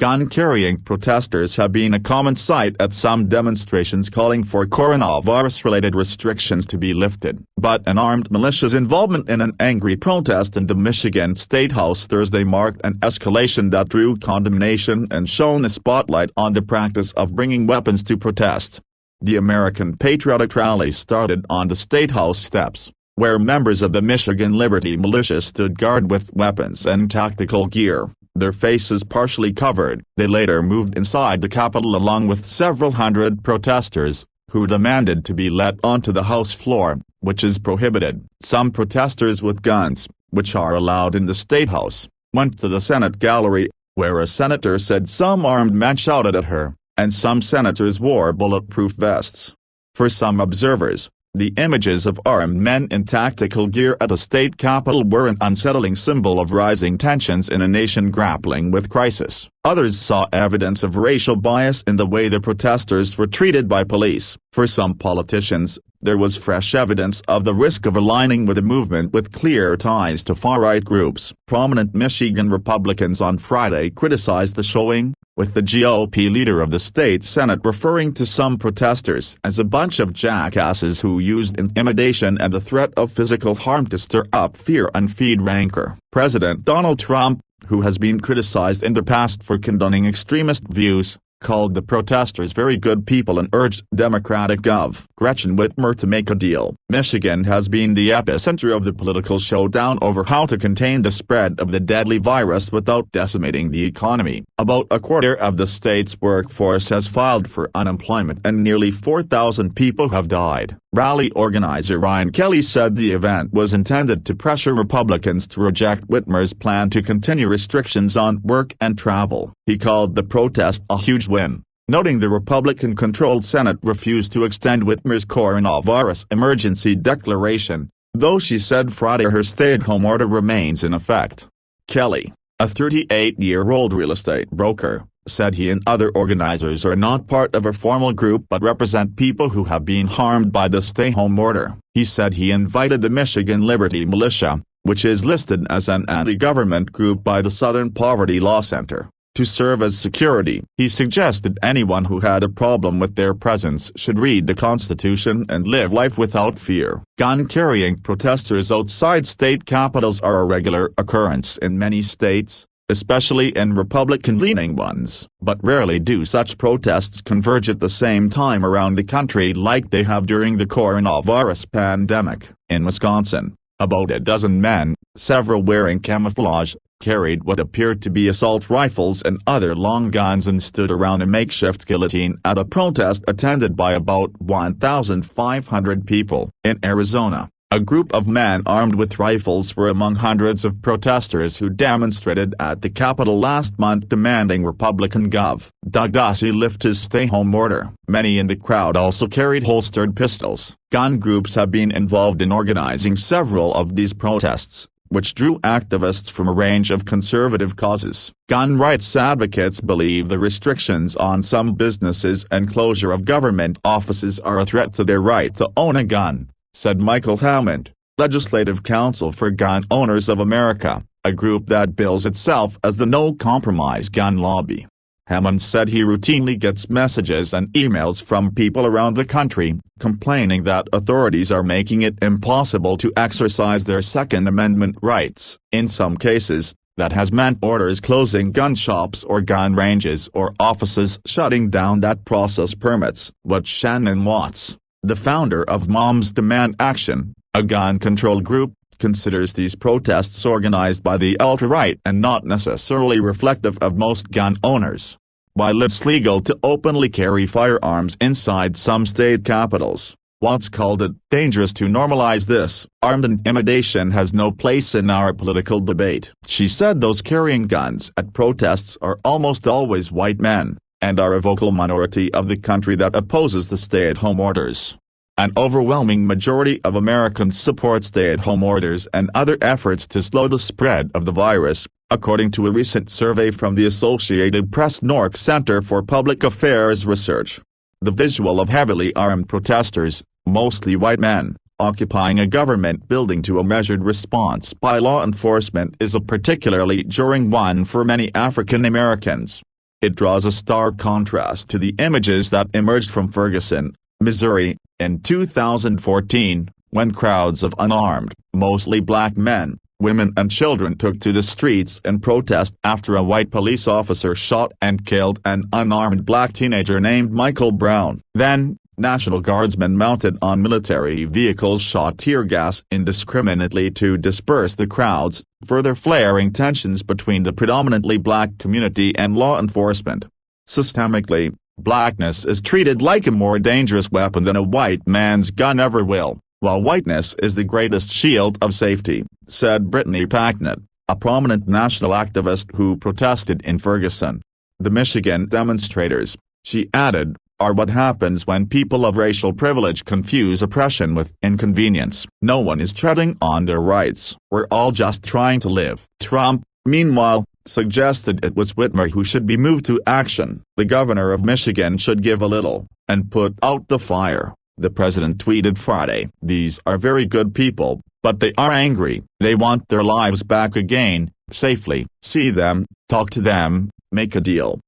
Gun-carrying protesters have been a common sight at some demonstrations calling for coronavirus-related restrictions to be lifted. But an armed militia's involvement in an angry protest in the Michigan State House Thursday marked an escalation that drew condemnation and shone a spotlight on the practice of bringing weapons to protest. The American Patriotic Rally started on the State House steps, where members of the Michigan Liberty Militia stood guard with weapons and tactical gear, their faces partially covered. They later moved inside the Capitol along with several hundred protesters, who demanded to be let onto the House floor, which is prohibited. Some protesters with guns, which are allowed in the State House, went to the Senate gallery, where a senator said some armed men shouted at her, and some senators wore bulletproof vests. For some observers, the images of armed men in tactical gear at a state capitol were an unsettling symbol of rising tensions in a nation grappling with crisis. Others saw evidence of racial bias in the way the protesters were treated by police. For some politicians, there was fresh evidence of the risk of aligning with a movement with clear ties to far-right groups. Prominent Michigan Republicans on Friday criticized the showing, with the GOP leader of the state Senate referring to some protesters as a bunch of jackasses who used intimidation and the threat of physical harm to stir up fear and feed rancor. President Donald Trump, who has been criticized in the past for condoning extremist views, called the protesters very good people and urged Democratic Gov. Gretchen Whitmer to make a deal. Michigan has been the epicenter of the political showdown over how to contain the spread of the deadly virus without decimating the economy. About a quarter of the state's workforce has filed for unemployment and nearly 4,000 people have died. Rally organizer Ryan Kelly said the event was intended to pressure Republicans to reject Whitmer's plan to continue restrictions on work and travel. He called the protest a huge win, noting the Republican-controlled Senate refused to extend Whitmer's coronavirus emergency declaration, though she said Friday her stay-at-home order remains in effect. Kelly, a 38-year-old real estate broker, said he and other organizers are not part of a formal group but represent people who have been harmed by the stay-home order. He said he invited the Michigan Liberty Militia, which is listed as an anti-government group by the Southern Poverty Law Center, to serve as security. He suggested anyone who had a problem with their presence should read the Constitution and live life without fear. Gun-carrying protesters outside state capitals are a regular occurrence in many states, especially in Republican-leaning ones. But rarely do such protests converge at the same time around the country like they have during the coronavirus pandemic. In Wisconsin, about a dozen men, several wearing camouflage, carried what appeared to be assault rifles and other long guns and stood around a makeshift guillotine at a protest attended by about 1,500 people. In Arizona, a group of men armed with rifles were among hundreds of protesters who demonstrated at the Capitol last month demanding Republican Gov. Doug Ducey lift his stay-home order. Many in the crowd also carried holstered pistols. Gun groups have been involved in organizing several of these protests, which drew activists from a range of conservative causes. Gun rights advocates believe the restrictions on some businesses and closure of government offices are a threat to their right to own a gun, said Michael Hammond, Legislative Counsel for Gun Owners of America, a group that bills itself as the No Compromise Gun Lobby. Hammond said he routinely gets messages and emails from people around the country, complaining that authorities are making it impossible to exercise their Second Amendment rights. In some cases, that has meant orders closing gun shops or gun ranges or offices shutting down that process permits. But Shannon Watts, the founder of Moms Demand Action, a gun control group, considers these protests organized by the ultra-right and not necessarily reflective of most gun owners. While it's legal to openly carry firearms inside some state capitals, Watts called it dangerous to normalize this. Armed intimidation has no place in our political debate. She said those carrying guns at protests are almost always white men, and are a vocal minority of the country that opposes the stay-at-home orders. An overwhelming majority of Americans support stay-at-home orders and other efforts to slow the spread of the virus, according to a recent survey from the Associated Press NORC Center for Public Affairs Research. The visual of heavily armed protesters, mostly white men, occupying a government building to a measured response by law enforcement is a particularly jarring one for many African Americans. It draws a stark contrast to the images that emerged from Ferguson, Missouri, in 2014, when crowds of unarmed, mostly black men, women and children took to the streets in protest after a white police officer shot and killed an unarmed black teenager named Michael Brown. Then, National Guardsmen mounted on military vehicles shot tear gas indiscriminately to disperse the crowds, further flaring tensions between the predominantly black community and law enforcement. Systemically, blackness is treated like a more dangerous weapon than a white man's gun ever will, while whiteness is the greatest shield of safety, said Brittany Packnett, a prominent national activist who protested in Ferguson. The Michigan demonstrators, she added, are what happens when people of racial privilege confuse oppression with inconvenience. No one is treading on their rights. We're all just trying to live. Trump, meanwhile, suggested it was Whitmer who should be moved to action. The governor of Michigan should give a little, and put out the fire, the president tweeted Friday. These are very good people, but they are angry. They want their lives back again, safely. See them, talk to them, make a deal.